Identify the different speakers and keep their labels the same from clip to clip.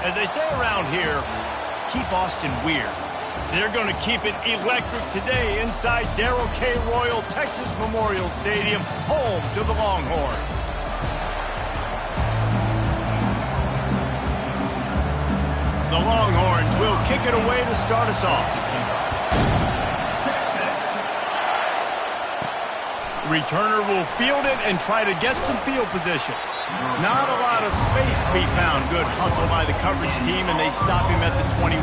Speaker 1: As they say around here, keep Austin weird. They're going to keep it electric today inside Darrell K. Royal Texas Memorial Stadium, home to the Longhorns. The Longhorns will kick it away to start us off. Returner will field it and try to get some field position. Not a lot of space to be found. Good hustle by the coverage team, and they stop him at the 21.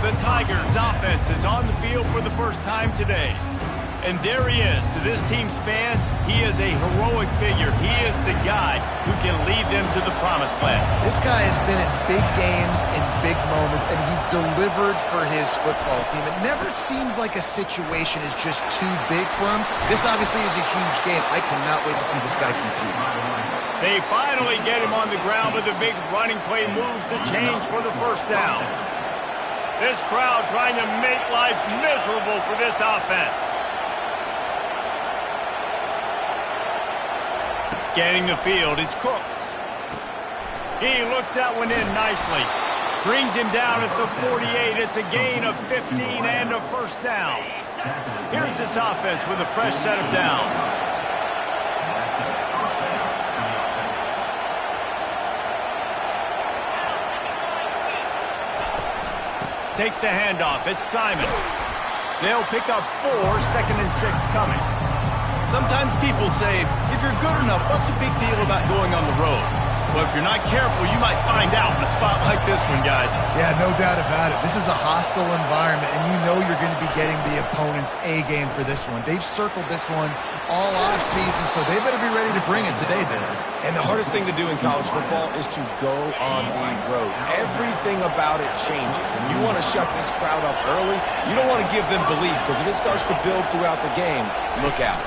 Speaker 1: The Tigers' offense is on the field for the first time today. And there he is. To this team's fans, he is a heroic figure. He is the guy who can lead them to the promised land.
Speaker 2: This guy has been in big games, in big moments, and he's delivered for his football team. It never seems like a situation is just too big for him. This obviously is a huge game. I cannot wait to see this guy compete.
Speaker 1: They finally get him on the ground with the big running play moves to change for the first down. This crowd trying to make life miserable for this offense. Scanning the field, it's Cooks. He looks that one in nicely. Brings him down at the 48. It's a gain of 15 and a first down. Here's this offense with a fresh set of downs. Takes the handoff. It's Simon. They'll pick up 4, 2nd and 6 coming. Sometimes people say, if you're good enough, what's the big deal about going on the road? Well, if you're not careful, you might find out in a spot like this one, guys.
Speaker 2: Yeah, no doubt about it. This is a hostile environment, and you know you're going to be getting the opponent's A game for this one. They've circled this one all off-season, so they better be ready to bring it today, David.
Speaker 3: And the hardest thing to do in college football is to go on the road. Everything about it changes, and you want to shut this crowd up early. You don't want to give them belief, because if it starts to build throughout the game, look out.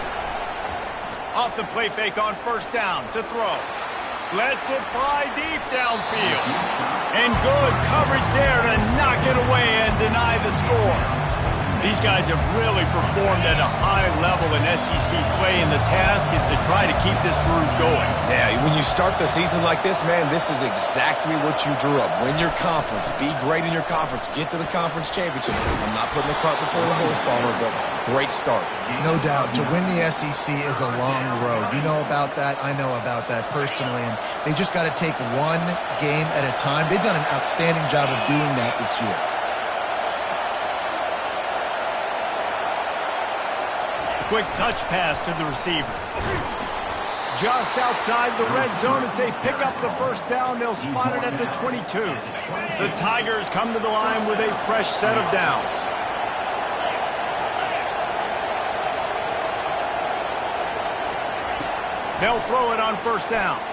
Speaker 1: Off the play fake on first down to throw. Lets it fly deep downfield. And good coverage there to knock it away and deny the score. These guys have really performed at a high level in SEC play, and the task is to try to keep this groove going.
Speaker 3: Yeah, when you start the season like this, man, this is exactly what you drew up. Win your conference. Be great in your conference. Get to the conference championship. I'm not putting the cart before the horse, Palmer, but great start.
Speaker 2: No doubt. To win the SEC is a long road. You know about that. I know about that personally. And they just got to take one game at a time. They've done an outstanding job of doing that this year.
Speaker 1: Quick touch pass to the receiver. Just outside the red zone as they pick up the first down. They'll spot it at the 22. The Tigers come to the line with a fresh set of downs. They'll throw it on first down.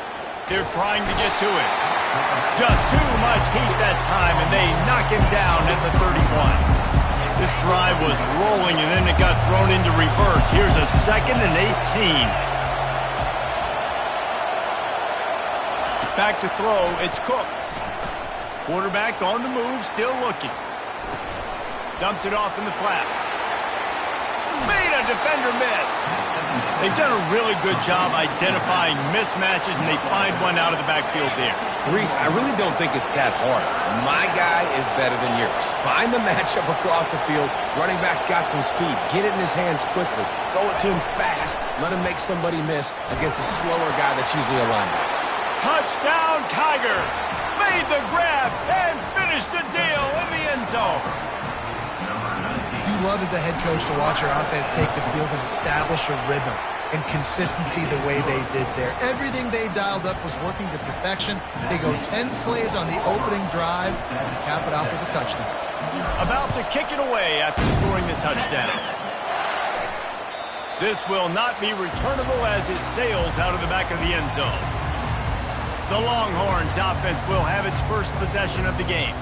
Speaker 1: They're trying to get to it. Just too much heat that time, and they knock him down at the 31. This drive was rolling, and then it got thrown into reverse. Here's a 2nd and 18. Back to throw, it's Cooks. Quarterback on the move, still looking. Dumps it off in the flats. Made a defender miss. They've done a really good job identifying mismatches, and they find one out of the backfield there.
Speaker 3: Reese, I really don't think it's that hard. My guy is better than yours. Find the matchup across the field. Running back's got some speed. Get it in his hands quickly. Throw it to him fast. Let him make somebody miss against a slower guy that's usually a linebacker.
Speaker 1: Touchdown, Tigers! Made the grab and finished the deal in the end zone.
Speaker 2: You love as a head coach to watch your offense take the field and establish a rhythm and consistency the way they did there. Everything they dialed up was working to perfection. They go 10 plays on the opening drive and cap it out with a touchdown.
Speaker 1: About to kick it away after scoring the touchdown. This will not be returnable as it sails out of the back of the end zone. The Longhorns offense will have its first possession of the game.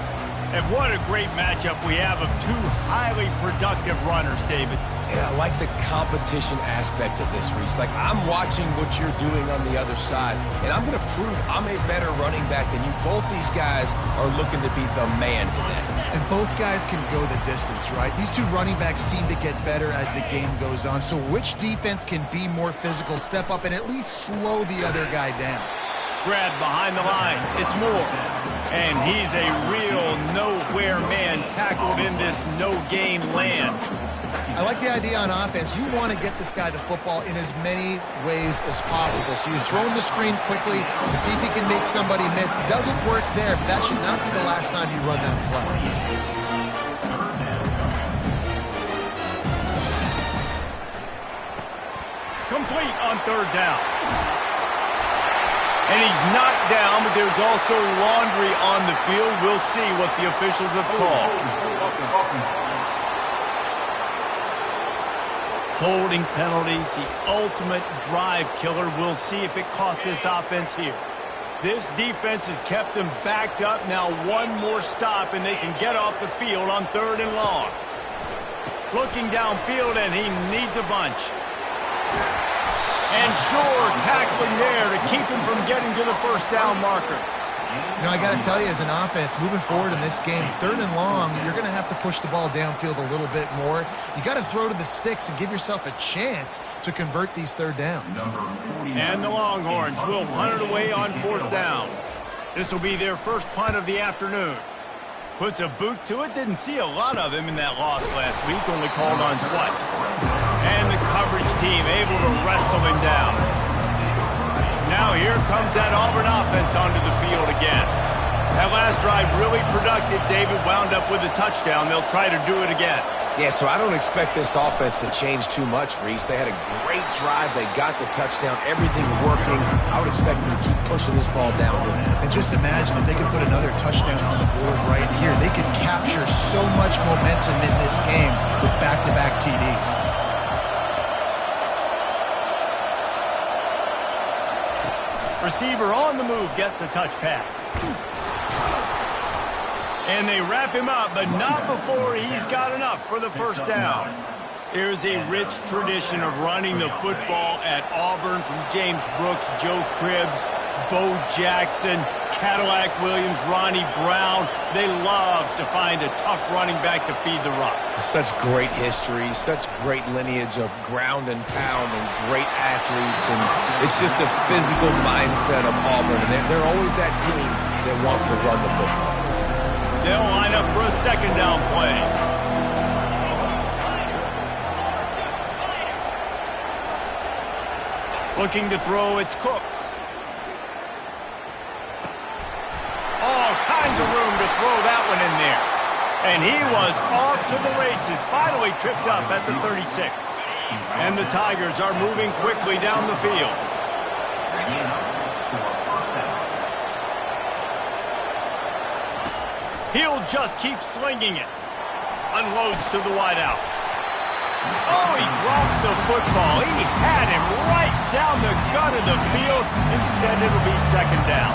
Speaker 1: And what a great matchup we have of two highly productive runners, David.
Speaker 3: And I like the competition aspect of this, Reese. Like, I'm watching what you're doing on the other side, and I'm going to prove I'm a better running back than you. Both these guys are looking to be the man today.
Speaker 2: And both guys can go the distance, right? These two running backs seem to get better as the game goes on. So which defense can be more physical, step up, and at least slow the other guy down?
Speaker 1: Grab behind the line. It's Moore. And he's a real nowhere man tackled in this no-gain land.
Speaker 2: I like the idea on offense. You want to get this guy the football in as many ways as possible. So you throw him the screen quickly to see if he can make somebody miss. Doesn't work there, but that should not be the last time you run that play.
Speaker 1: Complete on third down. And he's knocked down, but there's also laundry on the field. We'll see what the officials have called. Holding penalties, the ultimate drive killer. We'll see if it costs this offense here. This defense has kept them backed up. Now one more stop, and they can get off the field on third and long. Looking downfield, and he needs a bunch. And sure, tackling there to keep him from getting to the first down marker.
Speaker 2: You know, I got to tell you, as an offense, moving forward in this game, third and long, you're going to have to push the ball downfield a little bit more. You got to throw to the sticks and give yourself a chance to convert these third downs.
Speaker 1: And the Longhorns will punt it away on fourth down. This will be their first punt of the afternoon. Puts a boot to it. Didn't see a lot of him in that loss last week, only called on twice. And the coverage team able to wrestle him down. Now here comes that Auburn offense onto the field again. That last drive really productive. David wound up with a touchdown. They'll try to do it again.
Speaker 3: Yeah, so I don't expect this offense to change too much, Reese. They had a great drive. They got the touchdown. Everything working. I would expect them to keep pushing this ball downhill.
Speaker 2: And just imagine if they could put another touchdown on the board right here. They could capture so much momentum in this game with back-to-back TDs.
Speaker 1: Receiver on the move gets the touch pass. And they wrap him up, but not before he's got enough for the first down. There's a rich tradition of running the football at Auburn from James Brooks, Joe Cribbs, Bo Jackson, Cadillac Williams, Ronnie Brown. They love to find a tough running back to feed the rock.
Speaker 3: Such great history, such great lineage of ground and pound and great athletes. And it's just a physical mindset of Auburn. And they're always that team that wants to run the football.
Speaker 1: They'll line up for a second down play. Looking to throw, it's Cooks. All kinds of room to throw that one in there. And he was off to the races, finally tripped up at the 36. And the Tigers are moving quickly down the field. He'll just keep slinging it. Unloads to the wideout. Oh, he drops the football. He had him right down the gut of the field. Instead, it'll be second down.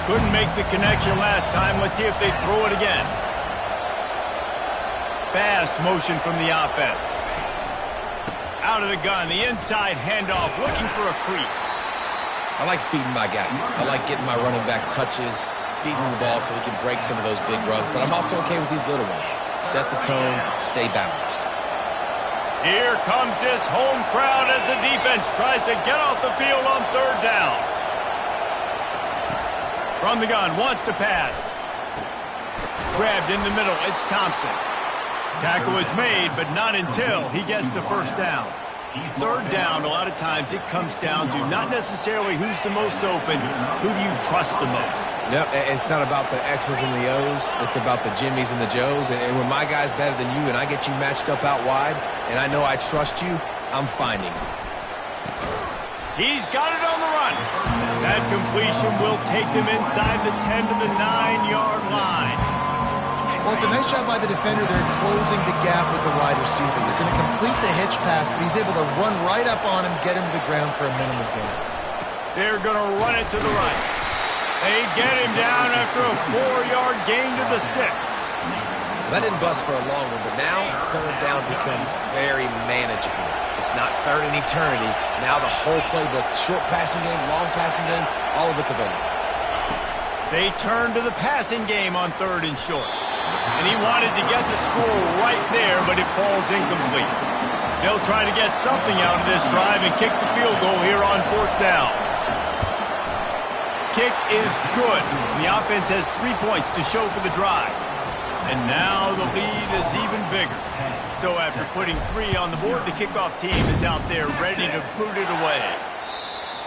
Speaker 1: Couldn't make the connection last time. Let's see if they throw it again. Fast motion from the offense. Out of the gun, the inside handoff, looking for a crease.
Speaker 3: I like feeding my guy. I like getting my running back touches, feeding him the ball so he can break some of those big runs. But I'm also okay with these little ones. Set the tone, stay balanced.
Speaker 1: Here comes this home crowd as the defense tries to get off the field on third down. From the gun, wants to pass. Grabbed in the middle, it's Thompson. Tackle is made, but not until he gets the first down. Third down, a lot of times it comes down to not necessarily who's the most open, who do you trust the most?
Speaker 3: Yep, it's not about the X's and the O's. It's about the Jimmies and the Joes. And when my guy's better than you and I get you matched up out wide and I know I trust you, I'm finding you.
Speaker 1: He's got it on the run. That completion will take them inside the 10 to the 9-yard line.
Speaker 2: Well, it's a nice job by the defender. They're closing the gap with the wide receiver. They're going to complete the hitch pass, but he's able to run right up on him, get him to the ground for a minimum gain.
Speaker 1: They're going to run it to the right. They get him down after a 4-yard gain to the 6.
Speaker 3: That didn't bust for a long one, but now third down becomes very manageable. It's not third in eternity. Now the whole playbook, short passing game, long passing game, all of it's available.
Speaker 1: They turn to the passing game on third and short. And he wanted to get the score right there, but it falls incomplete. They'll try to get something out of this drive and kick the field goal here on fourth down. Kick is good. The offense has 3 points to show for the drive. And now the lead is even bigger. So after putting 3 on the board, the kickoff team is out there ready to boot it away.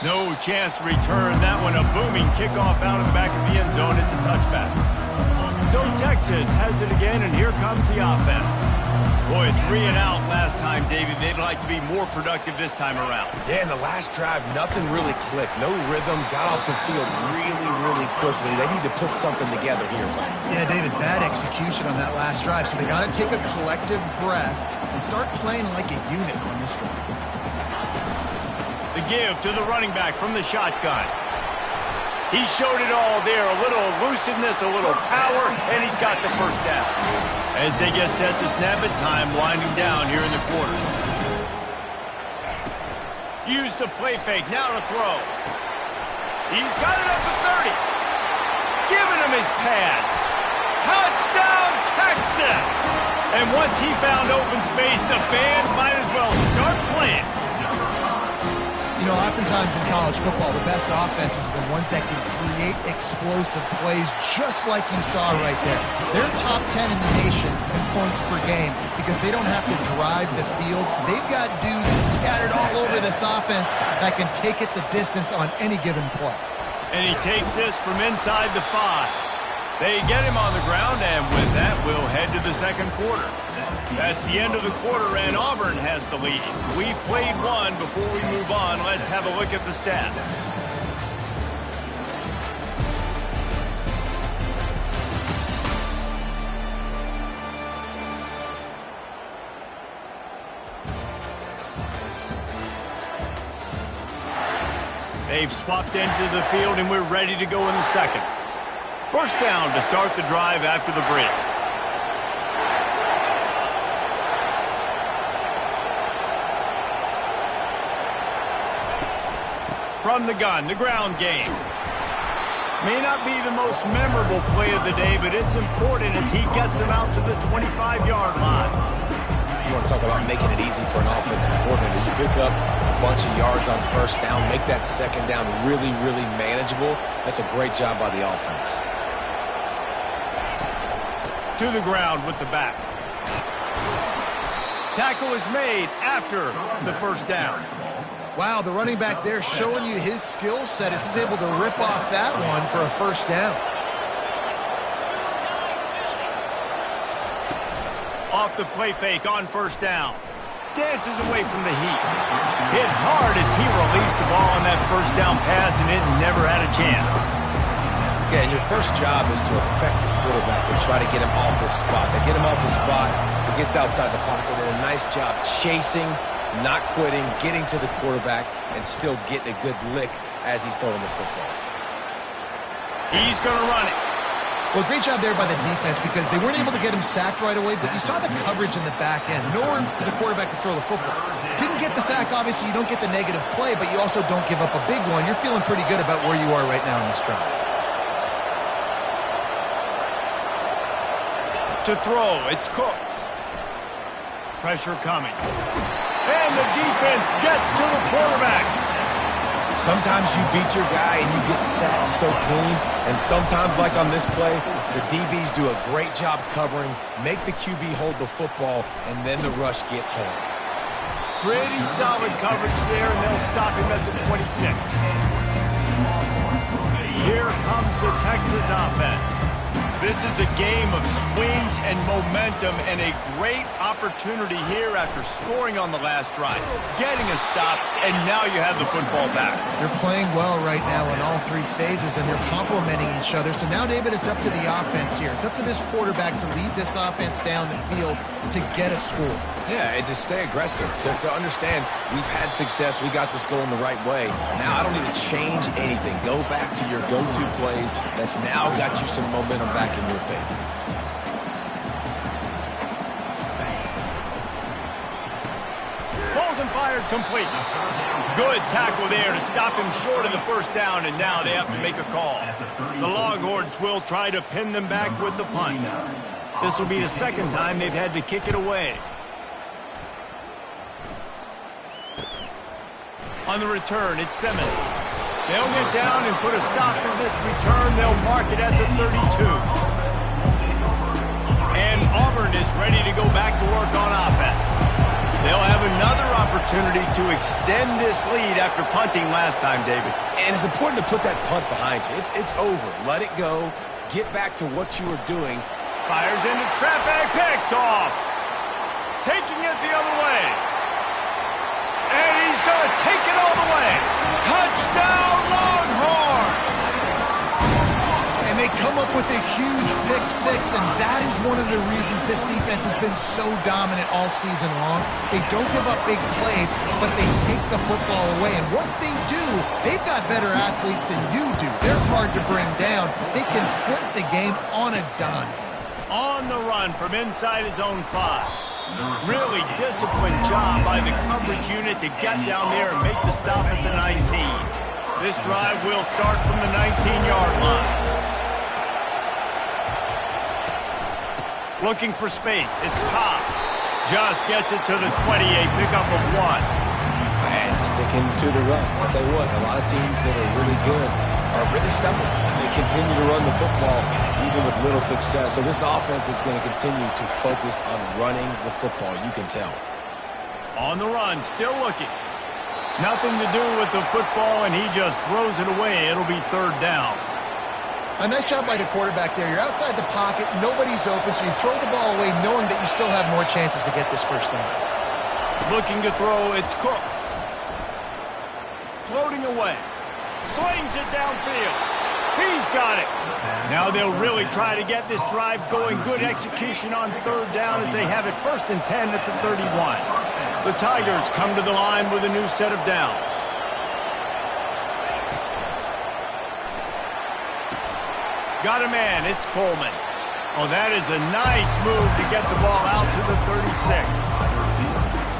Speaker 1: No chance to return that one. A booming kickoff out of the back of the end zone. It's a touchback. So Texas has it again, and here comes the offense. Boy, 3 and out last time, David. They'd like to be more productive this time around.
Speaker 3: Yeah, in the last drive, nothing really clicked. No rhythm. Got off the field really, really quickly. They need to put something together here.
Speaker 2: Yeah, David, bad execution on that last drive. So they got to take a collective breath and start playing like a unit on this one.
Speaker 1: The give to the running back from the shotgun. He showed it all there. A little elusiveness, a little power, and he's got the first down. As they get set to snap it, time winding down here in the quarter. Use the play fake, now to throw. He's got it up to 30. Giving him his pads. Touchdown, Texas! And once he found open space, the band might as well start playing.
Speaker 2: You know, oftentimes in college football, the best offenses are the ones that can create explosive plays just like you saw right there. They're top 10 in the nation in points per game because they don't have to drive the field. They've got dudes scattered all over this offense that can take it the distance on any given play.
Speaker 1: And he takes this from inside the 5. They get him on the ground, and with that, we'll head to the second quarter. That's the end of the quarter, and Auburn has the lead. We've played one. Before we move on, let's have a look at the stats. They've swapped ends of the field, and we're ready to go in the second. First down to start the drive after the break. From the gun, the ground game. May not be the most memorable play of the day, but it's important as he gets him out to the 25-yard line.
Speaker 3: You want to talk about making it easy for an offensive coordinator. You pick up a bunch of yards on first down, make that second down really, really manageable. That's a great job by the offense.
Speaker 1: To the ground with the back. Tackle is made after the first down.
Speaker 2: Wow, the running back there showing you his skill set as he's able to rip off that one for a first down.
Speaker 1: Off the play fake on first down. Dances away from the heat. Hit hard as he released the ball on that first down pass, and it never had a chance.
Speaker 3: Yeah, and your first job is to affect the quarterback and try to get him off his spot. They get him off his spot, he gets outside the pocket, and a nice job chasing, not quitting, getting to the quarterback, and still getting a good lick as he's throwing the football.
Speaker 1: He's going to run it.
Speaker 2: Well, great job there by the defense because they weren't able to get him sacked right away, but you saw the coverage in the back end. Nowhere for the quarterback to throw the football. Didn't get the sack, obviously. You don't get the negative play, but you also don't give up a big one. You're feeling pretty good about where you are right now in this drive.
Speaker 1: To throw, it's Cooks. Pressure coming. And the defense gets to the quarterback.
Speaker 3: Sometimes you beat your guy and you get sacked so clean, and sometimes, like on this play, the DBs do a great job covering, make the QB hold the football, and then the rush gets home.
Speaker 1: Pretty solid coverage there, and they'll stop him at the 26. Here comes the Texas offense. This is a game of swings and momentum, and a great opportunity here after scoring on the last drive, getting a stop, and now you have the football back.
Speaker 2: They're playing well right now in all three phases, and they're complementing each other. So now, David, it's up to the offense here. It's up to this quarterback to lead this offense down the field to get a score.
Speaker 3: Yeah, and to stay aggressive, to understand we've had success, we got this going the right way. Now I don't need to change anything. Go back to your go-to plays. That's now got you some momentum back in your favor.
Speaker 1: Balls and fired complete. Good tackle there to stop him short of the first down, and now they have to make a call. The Longhorns will try to pin them back with the punt. This will be the second time they've had to kick it away. On the return, it's Simmons. They'll get down and put a stop to this return. They'll mark it at the 32. And Auburn is ready to go back to work on offense. They'll have another opportunity to extend this lead after punting last time, David.
Speaker 3: And it's important to put that punt behind you. It's over. Let it go. Get back to what you were doing.
Speaker 1: Fires into traffic. Picked off. Taking it the other way. And he's going to take it all the way. Touchdown, Longhorns!
Speaker 2: And they come up with a huge pick six, and that is one of the reasons this defense has been so dominant all season long. They don't give up big plays, but they take the football away. And once they do, they've got better athletes than you do. They're hard to bring down. They can flip the game on a dime.
Speaker 1: On the run from inside his own 5. Really disciplined job by the coverage unit to get down there and make the stop at the 19. This drive will start from the 19-yard line. Looking for space. It's Cobb. Just gets it to the 28, pickup of 1.
Speaker 3: And sticking to the run. I'll tell you what, a lot of teams that are really good are really stubborn, and they continue to run the football even with little success. So this offense is going to continue to focus on running the football, you can tell.
Speaker 1: On the run, still looking. Nothing to do with the football, and he just throws it away. It'll be 3rd down.
Speaker 2: A nice job by the quarterback there. You're outside the pocket, nobody's open, so you throw the ball away knowing that you still have more chances to get this first down.
Speaker 1: Looking to throw, it's Cooks. Floating away. Slings it downfield. He's got it. Now they'll really try to get this drive going. Good execution on 3rd down as they have it 1st and 10 at the 31. The Tigers come to the line with a new set of downs. Got a man. It's Coleman. Oh, that is a nice move to get the ball out to the 36.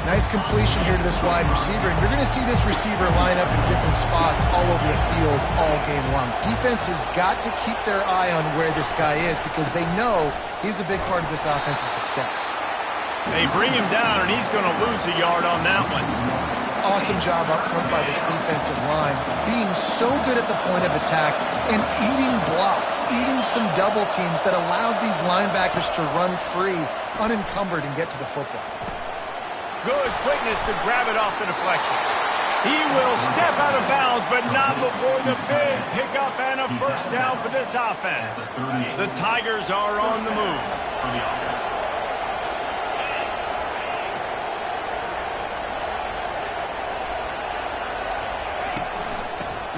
Speaker 2: Nice completion here to this wide receiver, and you're going to see this receiver line up in different spots all over the field all game long. Defense has got to keep their eye on where this guy is because they know he's a big part of this offensive success.
Speaker 1: They bring him down, and he's going to lose a yard on that one.
Speaker 2: Awesome job up front by this defensive line, being so good at the point of attack and eating blocks, eating some double teams that allows these linebackers to run free, unencumbered, and get to the football.
Speaker 1: Good quickness to grab it off the deflection. He will step out of bounds, but not before the big pickup and a 1st down for this offense. The Tigers are on the move.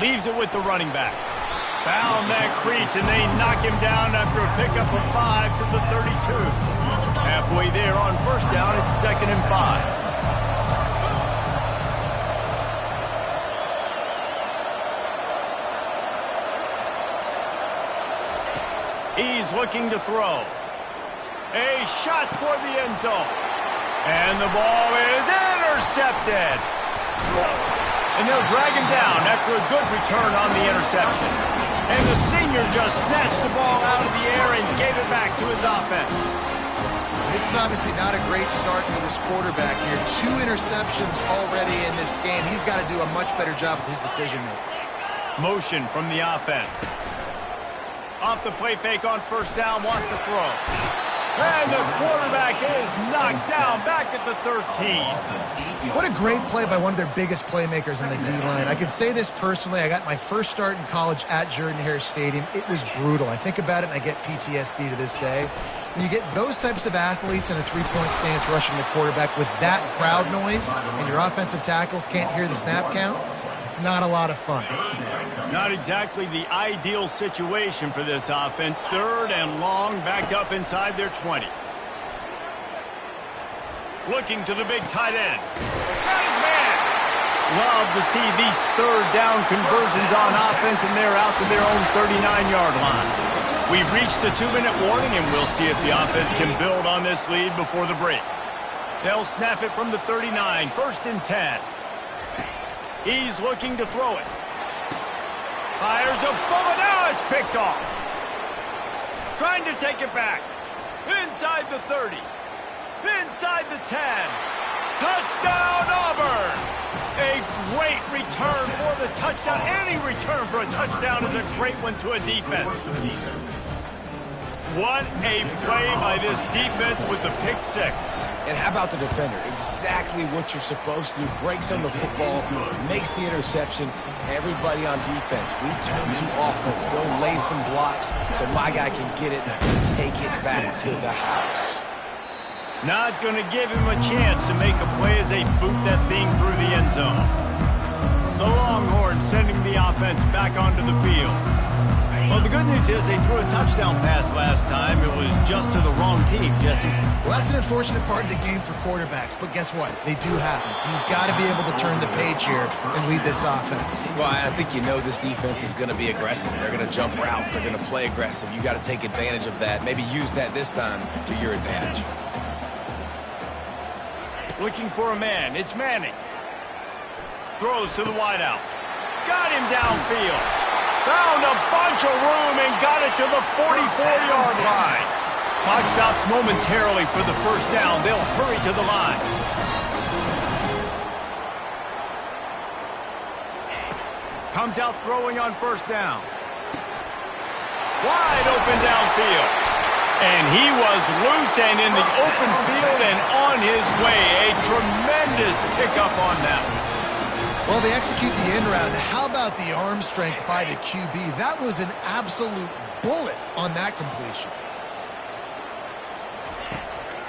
Speaker 1: Leaves it with the running back. Found that crease, and they knock him down after a pickup of 5 to the 32. Halfway there on 1st down, it's 2nd and 5. He's looking to throw. A shot toward the end zone. And the ball is intercepted. And they'll drag him down after a good return on the interception. And the senior just snatched the ball out of the air and gave it back to his offense.
Speaker 2: This is obviously not a great start for this quarterback here. 2 interceptions already in this game. He's got to do a much better job with his decision-making.
Speaker 1: Motion from the offense. Off the play fake on 1st down, wants to throw. And the quarterback is knocked down back at the 13.
Speaker 2: What a great play by one of their biggest playmakers in the D-line. I can say this personally. I got my first start in college at Jordan-Hare Stadium. It was brutal. I think about it and I get PTSD to this day. When you get those types of athletes in a 3-point stance rushing the quarterback with that crowd noise and your offensive tackles can't hear the snap count, it's not a lot of fun.
Speaker 1: Not exactly the ideal situation for this offense. 3rd and long, backed up inside their 20. Looking to the big tight end. Got his man. Love to see these 3rd down conversions on offense, and they're out to their own 39-yard line. We've reached the 2-minute warning, and we'll see if the offense can build on this lead before the break. They'll snap it from the 39, 1st and 10. He's looking to throw it. Fires a bullet. Now it's picked off. Trying to take it back. Inside the 30. Inside the 10. Touchdown, Auburn! A great return for the touchdown. Any return for a touchdown is a great one to a defense. What a play by this defense with the pick six.
Speaker 3: And how about the defender? Exactly what you're supposed to do. Breaks on the football, makes the interception. Everybody on defense, we turn to offense. Go lay some blocks so my guy can get it and take it back to the house.
Speaker 1: Not going to give him a chance to make a play as they boot that thing through the end zone. The Longhorns sending the offense back onto the field. Well, the good news is they threw a touchdown pass last time. It was just to the wrong team, Jesse.
Speaker 2: Well, that's an unfortunate part of the game for quarterbacks, but guess what? They do happen, so you've got to be able to turn the page here and lead this offense.
Speaker 3: Well, I think you know this defense is going to be aggressive. They're going to jump routes. They're going to play aggressive. You got to take advantage of that. Maybe use that this time to your advantage.
Speaker 1: Looking for a man. It's Manning. Throws to the wideout. Got him downfield. Found a bunch of room and got it to the 44-yard line. Clock stops momentarily for the first down. They'll hurry to the line. Comes out throwing on first down. Wide open downfield. And he was loose and in the open field and on his way. A tremendous pickup on that.
Speaker 2: Well, they execute the in route. How about the arm strength by the QB? That was an absolute bullet on that completion.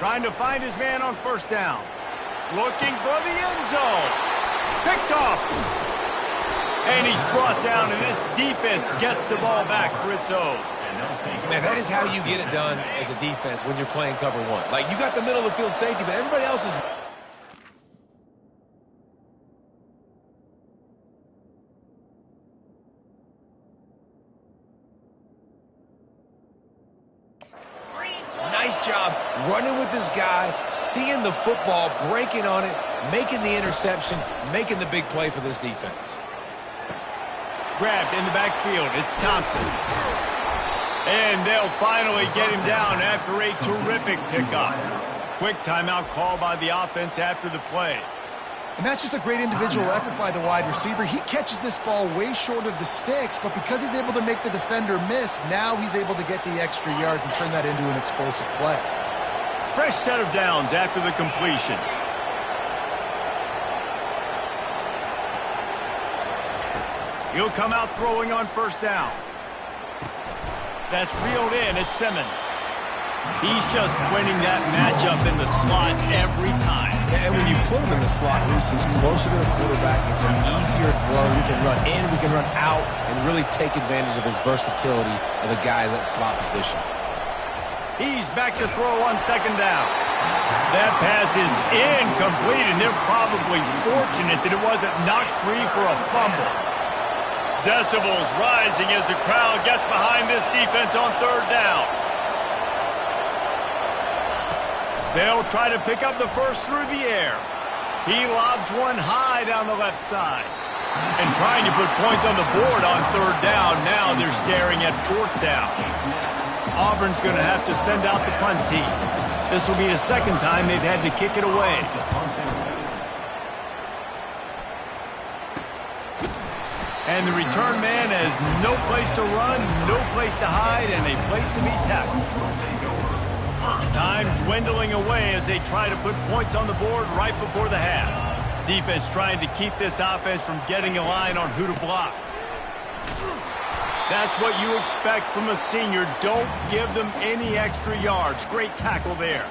Speaker 1: Trying to find his man on first down. Looking for the end zone. Picked off. And he's brought down, and this defense gets the ball back for its own.
Speaker 3: Man, that is how you get it done as a defense when you're playing cover one. Like, you got the middle of the field safety, but everybody else is... Nice job running with this guy, seeing the football, breaking on it, making the interception, making the big play for this defense.
Speaker 1: Grabbed in the backfield. It's Thompson. And they'll finally get him down after a terrific pickup. Quick timeout call by the offense after the play.
Speaker 2: And that's just a great individual effort by the wide receiver. He catches this ball way short of the sticks, but because he's able to make the defender miss, now he's able to get the extra yards and turn that into an explosive play.
Speaker 1: Fresh set of downs after the completion. He'll come out throwing on first down. That's reeled in at Simmons. He's just winning that matchup in the slot every time.
Speaker 3: And when you put him in the slot, Reese is closer to the quarterback. It's an easier throw. We can run in, we can run out, and really take advantage of his versatility of the guy in that slot position.
Speaker 1: He's back to throw on second down. That pass is incomplete, and they're probably fortunate that it wasn't knocked free for a fumble. Decibels rising as the crowd gets behind this defense on third down. They'll try to pick up the first through the air. He lobs one high down the left side. And trying to put points on the board on third down. Now they're staring at fourth down. Auburn's going to have to send out the punt team. This will be the second time they've had to kick it away. And the return man has no place to run, no place to hide, and a place to be tackled. Time dwindling away as they try to put points on the board right before the half. Defense trying to keep this offense from getting a line on who to block. That's what you expect from a senior. Don't give them any extra yards. Great tackle there.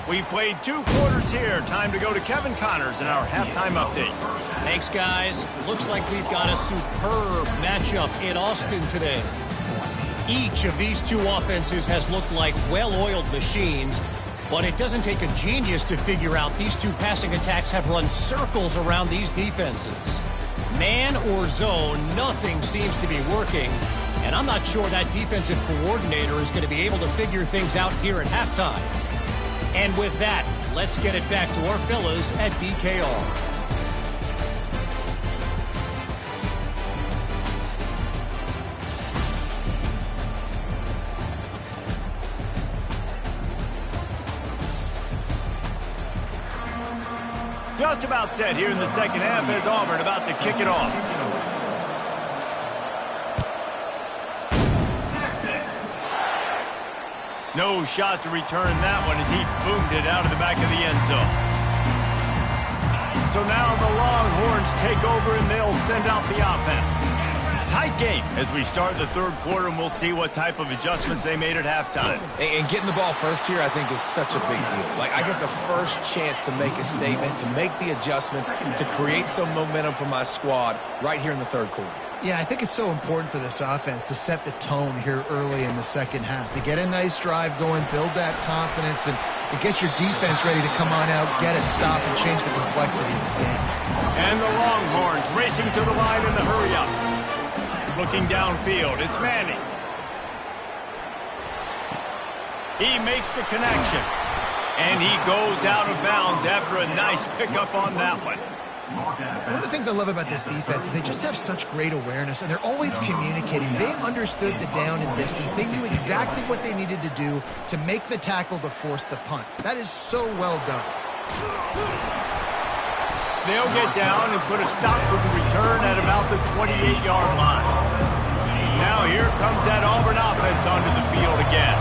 Speaker 1: We've played 2 quarters here. Time to go to Kevin Connors in our halftime update.
Speaker 4: Thanks, guys. Looks like we've got a superb matchup in Austin today. Each of these two offenses has looked like well-oiled machines, but it doesn't take a genius to figure out these two passing attacks have run circles around these defenses. Man or zone, nothing seems to be working, and I'm not sure that defensive coordinator is going to be able to figure things out here at halftime. And with that, let's get it back to our fellas at DKR.
Speaker 1: just about set here in the second half as Auburn about to kick it off. No shot to return that one as he boomed it out of the back of the end zone. So now the Longhorns take over and they'll send out the offense. Tight game as we start the third quarter, and we'll see what type of adjustments they made at halftime.
Speaker 3: And getting the ball first here, I think, is such a big deal. Like, I get the first chance to make a statement, to make the adjustments, to create some momentum for my squad right here in the third quarter.
Speaker 2: Yeah, I think it's so important for this offense to set the tone here early in the second half, to get a nice drive going, build that confidence, and get your defense ready to come on out, get a stop, and change the complexity of this game.
Speaker 1: And the Longhorns racing to the line in the hurry-up. Looking downfield, it's Manning. He makes the connection, and he goes out of bounds after a nice pickup on that one.
Speaker 2: One of the things I love about this defense is they just have such great awareness, and they're always communicating. They understood the down and distance. They knew exactly what they needed to do to make the tackle to force the punt. That is so well done.
Speaker 1: They'll get down and put a stop for the return at about the 28-yard line. Now here comes that Auburn offense onto the field again.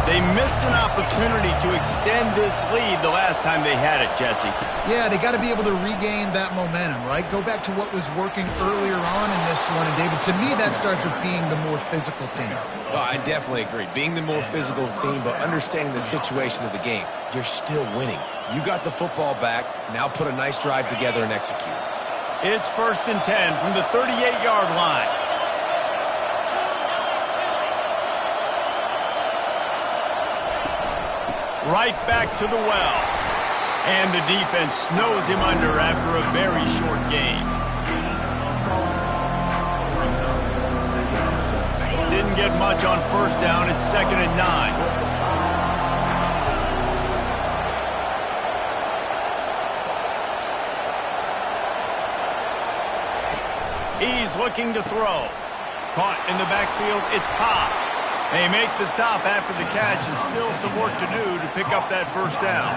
Speaker 1: They missed an opportunity to extend this lead the last time they had it, Jesse.
Speaker 2: Yeah, they got to be able to regain that momentum, right? Go back to what was working earlier on in this one. And, David, to me, that starts with being the more physical team.
Speaker 3: Well, I definitely agree. Being the more physical team, but understanding the situation of the game. You're still winning. You got the football back. Now put a nice drive together and execute.
Speaker 1: It's 1st and 10 from the 38-yard line. Right back to the well. And the defense snows him under after a very short game. Didn't get much on first down. It's 2nd and 9. He's looking to throw. Caught in the backfield. It's Ncaa. They make the stop after the catch, and still some work to do to pick up that first down.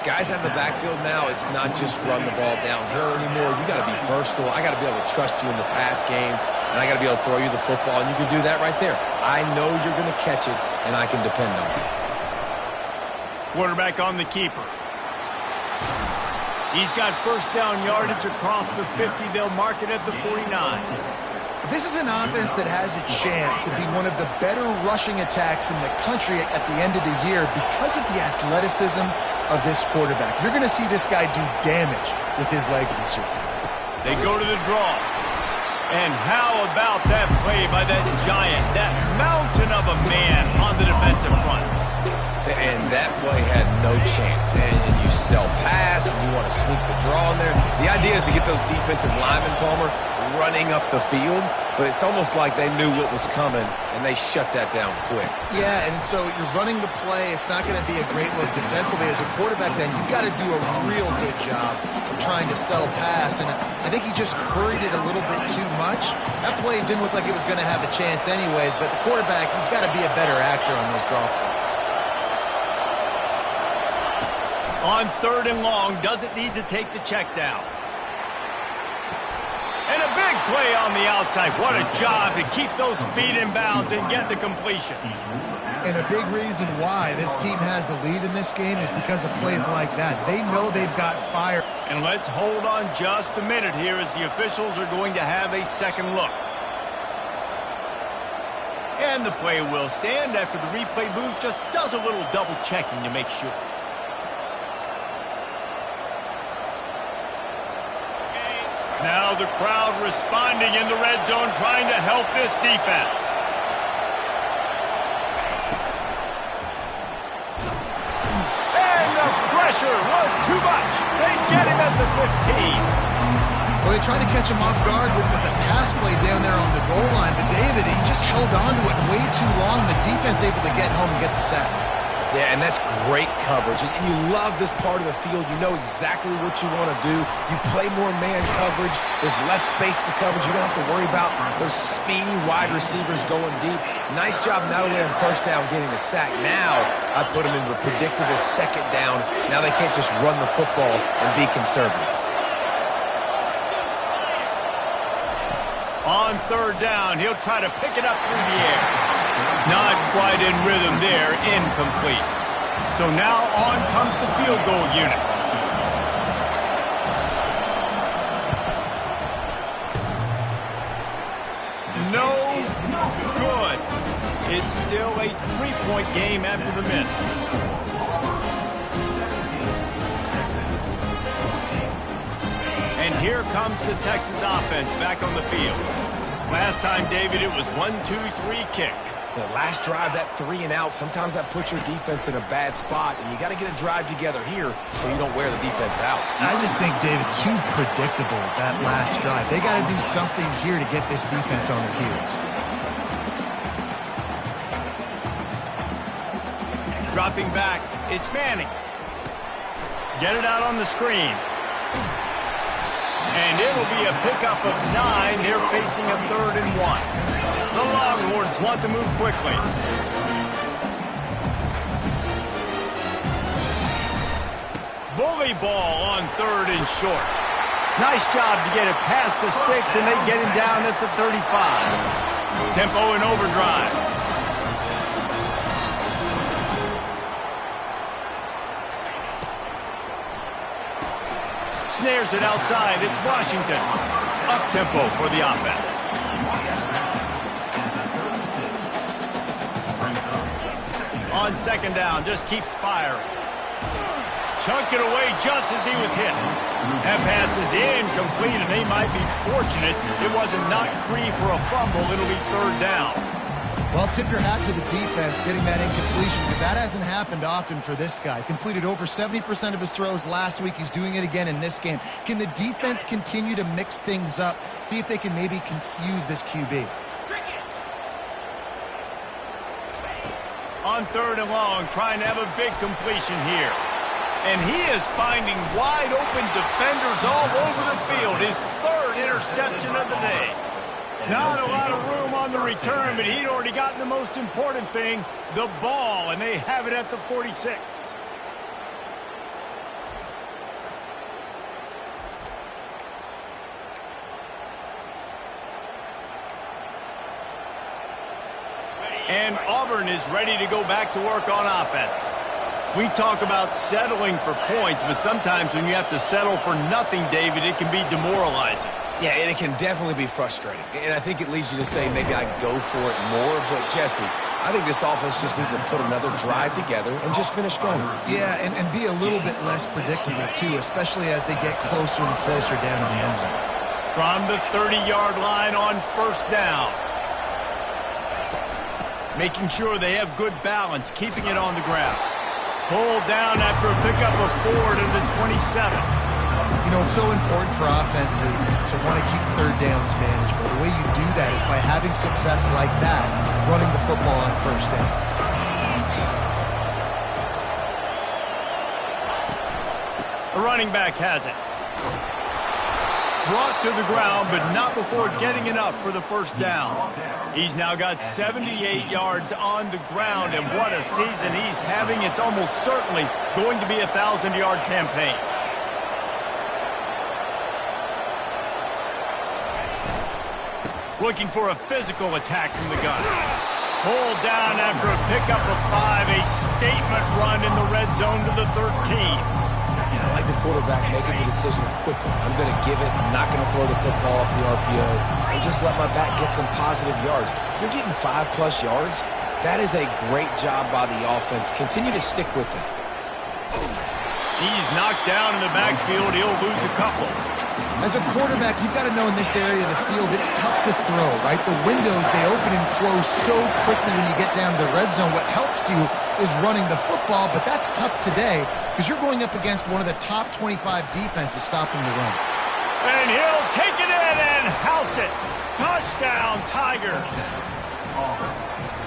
Speaker 3: Guys out of the backfield now, it's not just run the ball downhill anymore. You got to be versatile. I got to be able to trust you in the pass game, and I got to be able to throw you the football, and you can do that right there. I know you're going to catch it, and I can depend on it.
Speaker 1: Quarterback on the keeper. He's got first down yardage across the 50. They'll mark it at the 49.
Speaker 2: This is an offense that has a chance to be one of the better rushing attacks in the country at the end of the year because of the athleticism of this quarterback. You're going to see this guy do damage with his legs this year.
Speaker 1: They go to the draw. And how about that play by that giant, that mountain of a man on the defensive front?
Speaker 3: And that play had no chance. And you sell pass, and you want to sneak the draw in there. The idea is to get those defensive linemen, Palmer, running up the field, but it's almost like they knew what was coming, and they shut that down quick.
Speaker 2: Yeah, and so you're running the play. It's not going to be a great look defensively. As a quarterback, then, you've got to do a real good job of trying to sell pass, and I think he just hurried it a little bit too much. That play didn't look like it was going to have a chance anyways, but the quarterback, he's got to be a better actor on those draw plays.
Speaker 1: On 3rd and long, doesn't need to take the check down. And a big play on the outside. What a job to keep those feet in bounds and get the completion.
Speaker 2: And a big reason why this team has the lead in this game is because of plays like that. They know they've got fire.
Speaker 1: And let's hold on just a minute here as the officials are going to have a second look. And the play will stand after the replay booth just does a little double checking to make sure. Now the crowd responding in the red zone, trying to help this defense. And the pressure was too much. They get him at the 15.
Speaker 2: Well, they tried to catch him off guard with a pass play down there on the goal line, but David, he just held on to it way too long. The defense able to get home and get the sack.
Speaker 3: Yeah, and that's great coverage. And you love this part of the field. You know exactly what you want to do. You play more man coverage. There's less space to coverage. You don't have to worry about those speedy wide receivers going deep. Nice job not only on first down getting a sack. Now I put them into a predictable second down. Now they can't just run the football and be conservative.
Speaker 1: On third down, he'll try to pick it up through the air. Not quite in rhythm there, incomplete. So now on comes the field goal unit. No good. It's still a 3-point game after the miss. And here comes the Texas offense back on the field. Last time, David, it was 1-2-3 kick.
Speaker 3: The last drive, that 3 and out, sometimes that puts your defense in a bad spot, and you got to get a drive together here so you don't wear the defense out.
Speaker 2: I just think, David, too predictable, that last drive. They got to do something here to get this defense on their heels.
Speaker 1: Dropping back, it's Manning. Get it out on the screen. And it'll be a pickup of 9. They're facing a 3rd and 1. The Longhorns want to move quickly. Bully ball on 3rd and short. Nice job to get it past the sticks, and they get him down at the 35. Tempo and overdrive. Snares it outside. It's Washington. Up-tempo for the offense. On second down, just keeps firing. Chunked it away just as he was hit. That pass is incomplete, and they might be fortunate it wasn't knocked free for a fumble. It'll be 3rd down.
Speaker 2: Well, tip your hat to the defense getting that incompletion, because that hasn't happened often for this guy. Completed over 70% of his throws last week. He's doing it again in this game. Can the defense continue to mix things up, see if they can maybe confuse this QB?
Speaker 1: On 3rd and long, trying to have a big completion here. And he is finding wide open defenders all over the field. His 3rd interception of the day. Not a lot of room on the return, but he'd already gotten the most important thing, the ball, and they have it at the 46. And Auburn is ready to go back to work on offense. We talk about settling for points, but sometimes when you have to settle for nothing, David, it can be demoralizing.
Speaker 3: Yeah, and it can definitely be frustrating. And I think it leads you to say maybe I go for it more. But, Jesse, I think this offense just needs to put another drive together and just finish stronger.
Speaker 2: Yeah, and be a little bit less predictable, too, especially as they get closer and closer down to the end zone.
Speaker 1: From the 30-yard line on first down. Making sure they have good balance, keeping it on the ground. Pulled down after a pickup of 4 to the 27.
Speaker 2: You know, it's so important for offenses to want to keep 3rd downs manageable. The way you do that is by having success like that, running the football on first down.
Speaker 1: The running back has it. Brought to the ground, but not before getting enough for the first down. He's now got 78 yards on the ground, and what a season he's having. It's almost certainly going to be a 1,000-yard campaign. Looking for a physical attack from the gun. Pulled down after a pickup of 5. A statement run in the red zone to the 13.
Speaker 3: Yeah, I like the quarterback making the decision quickly. I'm going to give it. I'm not going to throw the football off the RPO and just let my back get some positive yards. You're getting 5+ yards. That is a great job by the offense. Continue to stick with it.
Speaker 1: He's knocked down in the backfield. He'll lose a couple.
Speaker 2: As a quarterback, you've got to know in this area of the field, it's tough to throw, right? The windows, they open and close so quickly when you get down to the red zone. What helps you is running the football, but that's tough today because you're going up against one of the top 25 defenses stopping the run.
Speaker 1: And he'll take it in and house it. Touchdown, Tigers.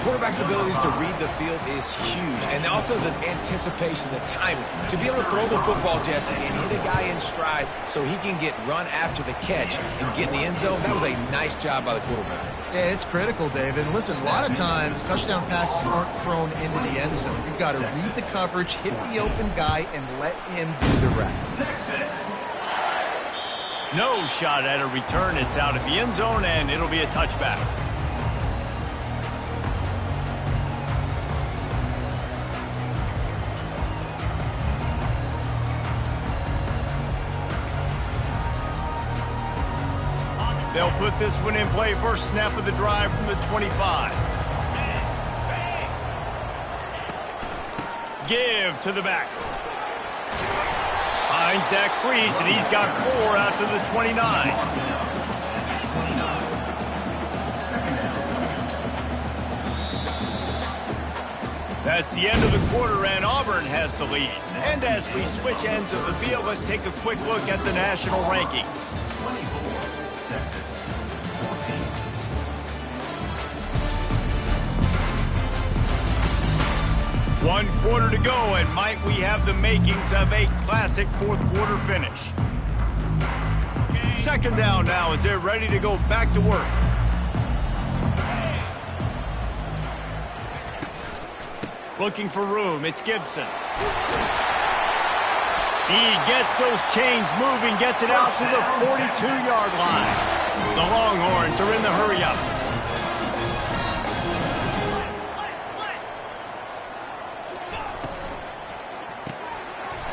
Speaker 3: Quarterback's abilities to read the field is huge, and also the anticipation, the timing. To be able to throw the football, Jesse, and hit a guy in stride so he can get run after the catch and get in the end zone, that was a nice job by the quarterback.
Speaker 2: Yeah, it's critical, David. And listen, a lot of times touchdown passes aren't thrown into the end zone. You've got to read the coverage, hit the open guy, and let him do the rest.
Speaker 1: No shot at a return. It's out of the end zone, and it'll be a touchback. They'll put this one in play. First snap of the drive from the 25. Give to the back. Finds that crease, and he's got 4 out to the 29. That's the end of the quarter, and Auburn has the lead. And as we switch ends of the field, let's take a quick look at the national rankings. 1 quarter to go, and might we have the makings of a classic fourth quarter finish. Second down now as they're ready to go back to work. Looking for room, it's Gibson. He gets those chains moving, gets it out to the 42-yard line. The Longhorns are in the hurry-up.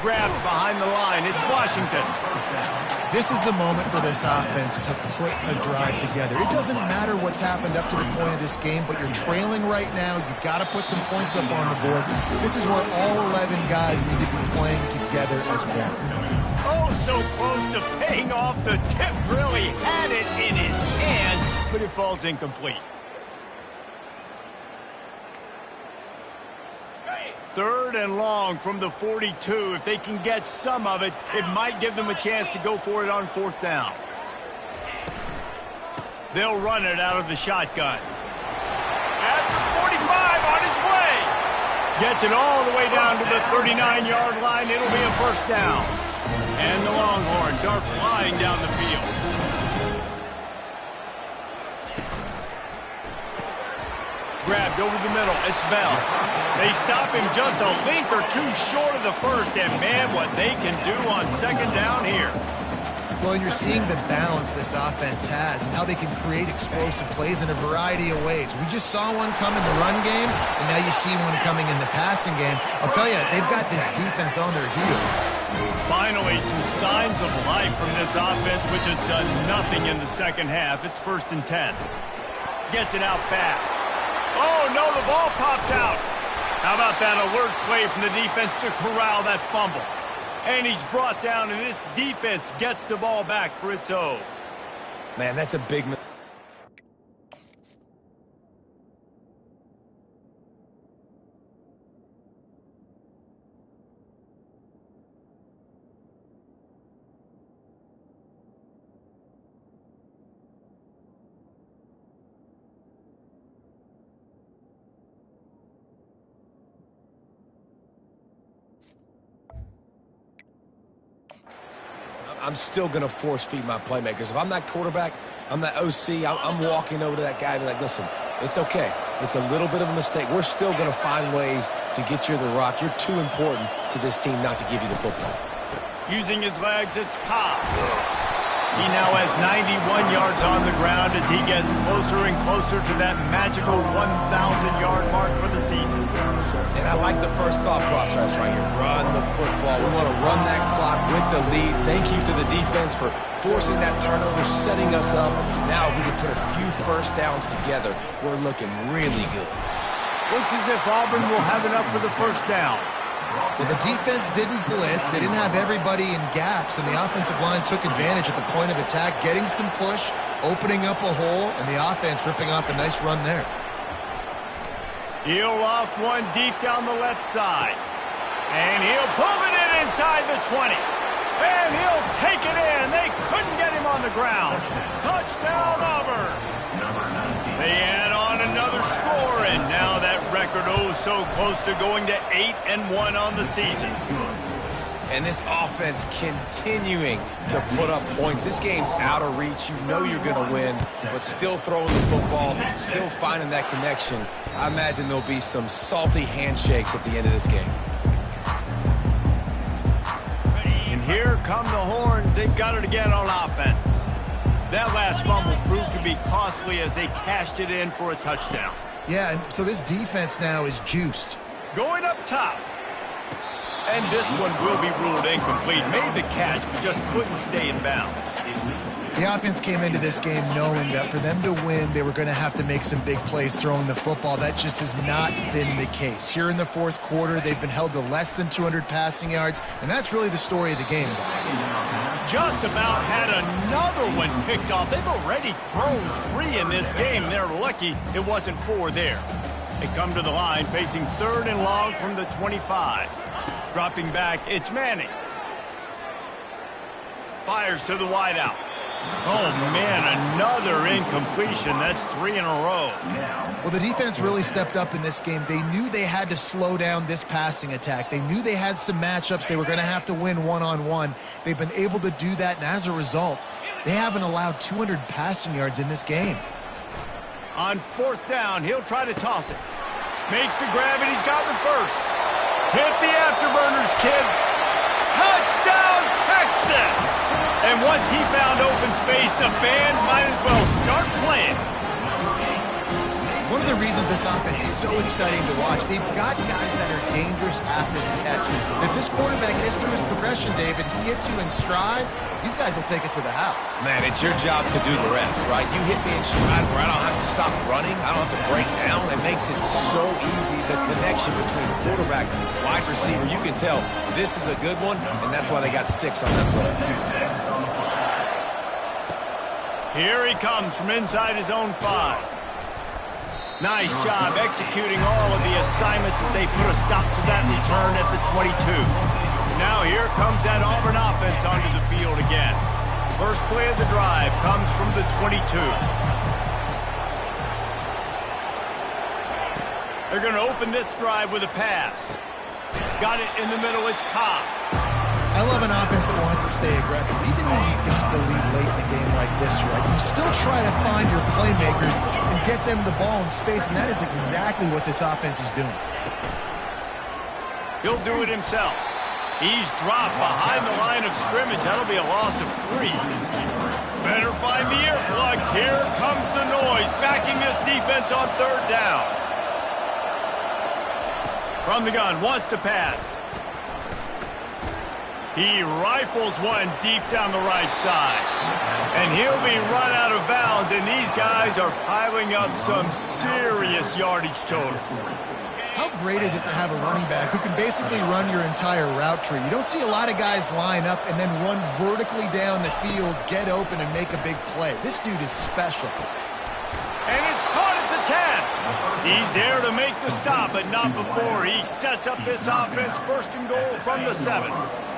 Speaker 1: Grabbed behind the line. It's Washington.
Speaker 2: This is the moment for this offense to put a drive together. It doesn't matter what's happened up to the point of this game, but you're trailing right now. You've got to put some points up on the board. This is where all 11 guys need to be playing together as one.
Speaker 1: Oh, so close to paying off. The tip really had it in his hands, but it falls incomplete. Third and long from the 42. If they can get some of it, it might give them a chance to go for it on fourth down. They'll run it out of the shotgun. At the 45 on its way. Gets it all the way down to the 39-yard line. It'll be a first down. And the Longhorns are flying down the field. Grabbed over the middle. It's Bell. They stop him just a link or two short of the first, and man, what they can do on second down here.
Speaker 2: Well, you're seeing the balance this offense has and how they can create explosive plays in a variety of ways. We just saw one come in the run game, and now you see one coming in the passing game. I'll tell you, they've got this defense on their heels.
Speaker 1: Finally, some signs of life from this offense, which has done nothing in the second half. It's 1st and 10. Gets it out fast. Oh, no, the ball popped out. How about that alert play from the defense to corral that fumble? And he's brought down, and this defense gets the ball back for its own.
Speaker 3: Man, that's a big move. I'm still going to force feed my playmakers. If I'm that quarterback, I'm that OC, I'm walking over to that guy and be like, listen, it's okay. It's a little bit of a mistake. We're still going to find ways to get you the rock. You're too important to this team not to give you the football.
Speaker 1: Using his legs, it's Ncaa. He now has 91 yards on the ground as he gets closer and closer to that magical 1,000-yard mark for the season.
Speaker 3: And I like the first thought process right here. Run the football. We want to run that clock with the lead. Thank you to the defense for forcing that turnover, setting us up. Now if we can put a few first downs together, we're looking really good.
Speaker 1: Looks as if Auburn will have enough for the first down.
Speaker 2: Well, the defense didn't blitz. They didn't have everybody in gaps, and the offensive line took advantage at the point of attack, getting some push, opening up a hole, and the offense ripping off a nice run there.
Speaker 1: He'll loft one deep down the left side. And he'll pull it in inside the 20. And he'll take it in. They couldn't get him on the ground. Touchdown, Auburn. They add on another oh so close to going to 8-1 on the season.
Speaker 3: And this offense continuing to put up points. This game's out of reach. You know you're going to win, but still throwing the football, still finding that connection. I imagine there'll be some salty handshakes at the end of this game.
Speaker 1: And here come the horns. They've got it again on offense. That last fumble proved to be costly as they cashed it in for a touchdown.
Speaker 2: Yeah, and so this defense now is juiced.
Speaker 1: Going up top. And this one will be ruled incomplete. Made the catch, but just couldn't stay in bounds.
Speaker 2: The offense came into this game knowing that for them to win, they were going to have to make some big plays throwing the football. That just has not been the case. Here in the fourth quarter, they've been held to less than 200 passing yards, and that's really the story of the game, guys.
Speaker 1: Just about had another one picked off. They've already thrown 3 in this game. They're lucky it wasn't 4 there. They come to the line facing 3rd and long from the 25. Dropping back, it's Manning. Fires to the wideout. Oh, man, another incompletion. That's 3 in a row.
Speaker 2: Well, the defense really stepped up in this game. They knew they had to slow down this passing attack. They knew they had some matchups they were going to have to win one-on-one. They've been able to do that, and as a result, they haven't allowed 200 passing yards in this game.
Speaker 1: On 4th down, he'll try to toss it. Makes the grab, and he's got the first. Hit the afterburners, kid. Touchdown, Texas! And once he found open space, the band might as well start playing.
Speaker 2: One of the reasons this offense is so exciting to watch, they've got guys that are dangerous after the catch. And if this quarterback gets through his progression, David, he hits you in stride, these guys will take it to the house.
Speaker 3: Man, it's your job to do the rest, right? You hit me in stride where I don't have to stop running. I don't have to break down. It makes it so easy, the connection between quarterback and wide receiver. You can tell this is a good one, and that's why they got 6 on that play.
Speaker 1: Here he comes from inside his own 5. Nice job executing all of the assignments as they put a stop to that return at the 22. Now here comes that Auburn offense onto the field again. First play of the drive comes from the 22. They're going to open this drive with a pass. Got it in the middle, it's Ncaa.
Speaker 2: I love an offense that wants to stay aggressive. Even when you've got the lead late in the game like this, right, you still try to find your playmakers and get them the ball in space, and that is exactly what this offense is doing.
Speaker 1: He'll do it himself. He's dropped behind the line of scrimmage. That'll be a loss of 3. Better find the earplugs. Here comes the noise, backing this defense on 3rd down. From the gun, wants to pass. He rifles one deep down the right side. And he'll be run out of bounds, and these guys are piling up some serious yardage totals.
Speaker 2: How great is it to have a running back who can basically run your entire route tree? You don't see a lot of guys line up and then run vertically down the field, get open, and make a big play. This dude is special.
Speaker 1: And it's caught at the 10. He's there to make the stop, but not before he sets up this offense 1st and goal from the 7.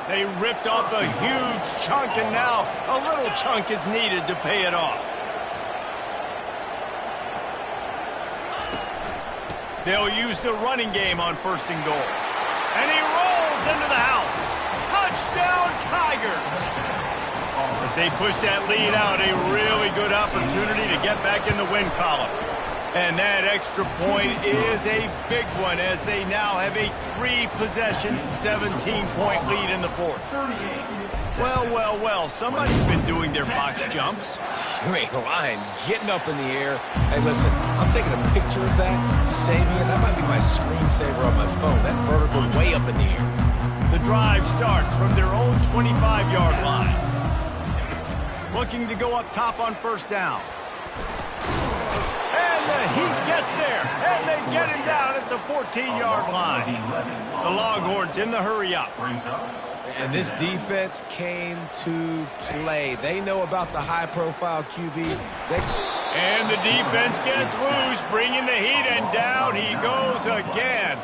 Speaker 1: They ripped off a huge chunk, and now a little chunk is needed to pay it off. They'll use the running game on 1st and goal. And he rolls into the house. Touchdown, Tigers! As they push that lead out, a really good opportunity to get back in the win column. And that extra point is a big one as they now have a 3-possession, 17-point lead in the 4th. Well, somebody's been doing their box jumps.
Speaker 3: You ain't lying. Getting up in the air. Hey, listen, I'm taking a picture of that, saving it. That might be my screensaver on my phone. That vertical way up in the air.
Speaker 1: The drive starts from their own 25-yard line. Looking to go up top on 1st down. And the Heat gets there, and they get him down at the 14-yard line. The Longhorns in the hurry-up.
Speaker 3: And this defense came to play. They know about the high-profile QB.
Speaker 1: And the defense gets loose, bringing the Heat, and down he goes again.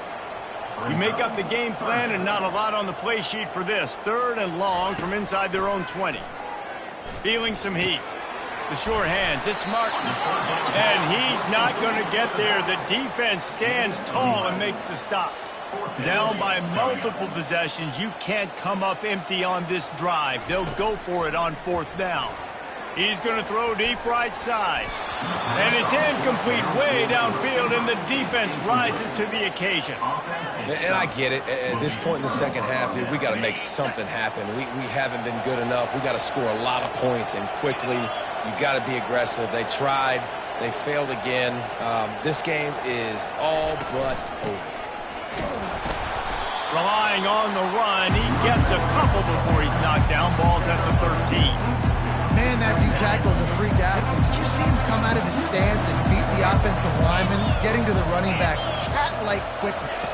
Speaker 1: You make up the game plan, and not a lot on the play sheet for this. 3rd and long from inside their own 20. Feeling some heat. The sure hands, it's Martin. And he's not going to get there. The defense stands tall and makes the stop. Down by multiple possessions, you can't come up empty on this drive. They'll go for it on 4th down. He's going to throw deep right side. And it's incomplete way downfield, and the defense rises to the occasion.
Speaker 3: And I get it. At this point in the second half, dude, we got to make something happen. We haven't been good enough. We got to score a lot of points and quickly. You got to be aggressive. They tried. They failed again. This game is all but over.
Speaker 1: Relying on the run, he gets a couple before he's knocked down. Ball's at the 13.
Speaker 2: Man, that D tackle is a freak athlete. Did you see him come out of his stance and beat the offensive lineman, getting to the running back? Cat-like quickness.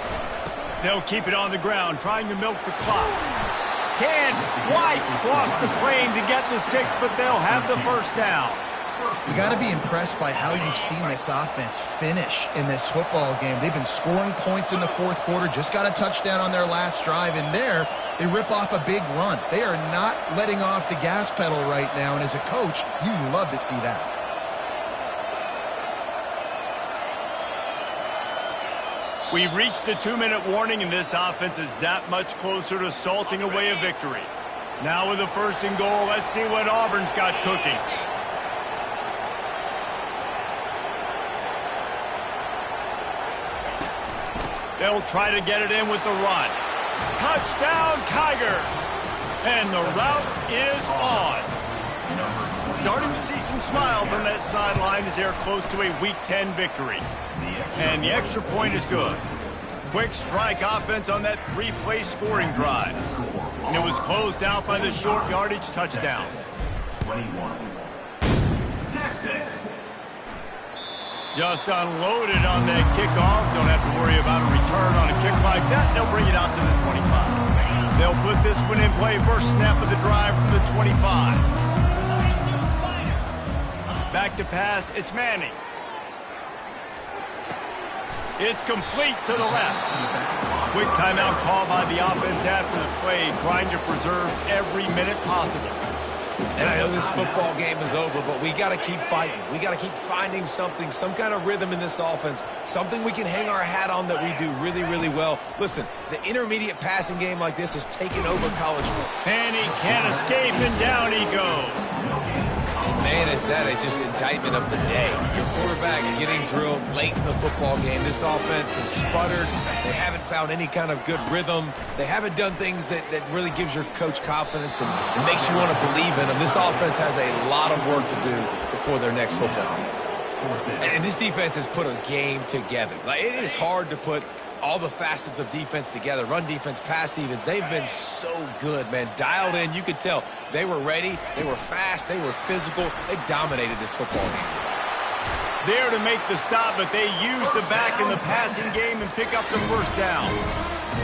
Speaker 1: They'll keep it on the ground, trying to milk the clock. Can White cross the plane to get the 6, but they'll have the first down.
Speaker 2: You got to be impressed by how you've seen this offense finish in this football game. They've been scoring points in the 4th quarter, just got a touchdown on their last drive, and there they rip off a big run. They are not letting off the gas pedal right now, and as a coach, you love to see that.
Speaker 1: We've reached the 2-minute warning, and this offense is that much closer to salting away a victory. Now with a 1st and goal, let's see what Auburn's got cooking. They'll try to get it in with the run. Touchdown, Tigers! And the route is on. Starting to see some smiles on that sideline as they're close to a Week 10 victory. And the extra point is good. Quick strike offense on that 3-play scoring drive. And it was closed out by the short yardage touchdown.
Speaker 5: 21. Texas.
Speaker 1: Just unloaded on that kickoff. Don't have to worry about a return on a kick like that. They'll bring it out to the 25. They'll put this one in play. First snap of the drive from the 25. Back to pass. It's Manning. It's complete to the left. Quick timeout call by the offense after the play, trying to preserve every minute possible.
Speaker 3: And I know this football game is over, but we got to keep fighting. We got to keep finding something, some kind of rhythm in this offense, something we can hang our hat on that we do really, really well. Listen, the intermediate passing game like this has taken over college football.
Speaker 1: And he can't escape, and down he goes.
Speaker 3: And man, is that just indictment of the day. Your quarterback getting drilled late in the football game. This offense has sputtered. They haven't found any kind of good rhythm. They haven't done things that really gives your coach confidence and makes you want to believe in them. This offense has a lot of work to do before their next football game. And this defense has put a game together. Like, it is hard to put all the facets of defense together. Run defense, pass defense. They've been so good, man. Dialed in. You could tell they were ready. They were fast. They were physical. They dominated this football game.
Speaker 1: There to make the stop, but they used the back in the passing game and pick up the first down.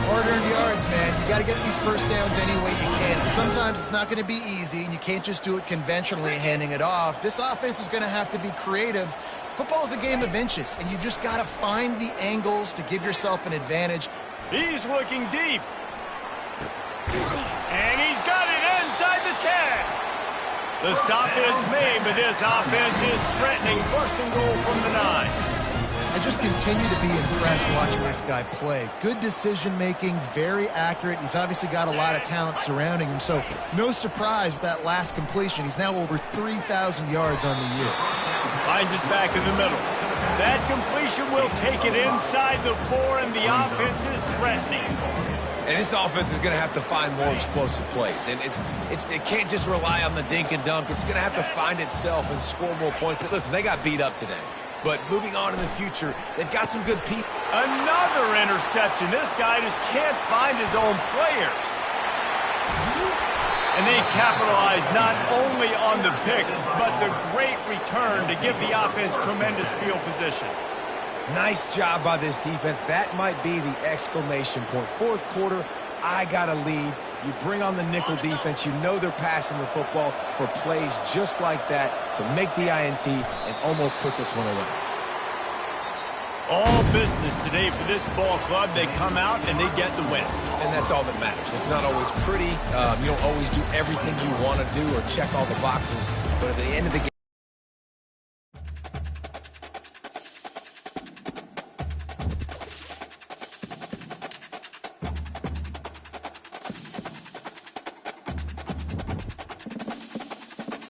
Speaker 2: Hard-earned yards, man. You got to get these first downs any way you can. And sometimes it's not going to be easy, and you can't just do it conventionally handing it off. This offense is going to have to be creative. Football is a game of inches, and you just got to find the angles to give yourself an advantage.
Speaker 1: He's looking deep. And he's got it inside the 10. The stop is made, but this offense is threatening. First and goal from the 9.
Speaker 2: I just continue to be impressed watching this guy play. Good decision-making, very accurate. He's obviously got a lot of talent surrounding him, so no surprise with that last completion. He's now over 3,000 yards on the year.
Speaker 1: Finds his back in the middle. That completion will take it inside the 4, and the offense is threatening.
Speaker 3: And this offense is going to have to find more explosive plays. And it can't just rely on the dink and dunk. It's going to have to find itself and score more points. Listen, they got beat up today. But moving on in the future, they've got some good people.
Speaker 1: Another interception. This guy just can't find his own players. And they capitalize not only on the pick, but the great return to give the offense tremendous field position.
Speaker 3: Nice job by this defense. That might be the exclamation point. Fourth quarter, I got a lead. You bring on the nickel defense. You know they're passing the football for plays just like that to make the INT and almost put this one away.
Speaker 1: All business today for this ball club. They come out and they get the win.
Speaker 3: And that's all that matters. It's not always pretty. You don't always do everything you want to do or check all the boxes. But at the end of the game,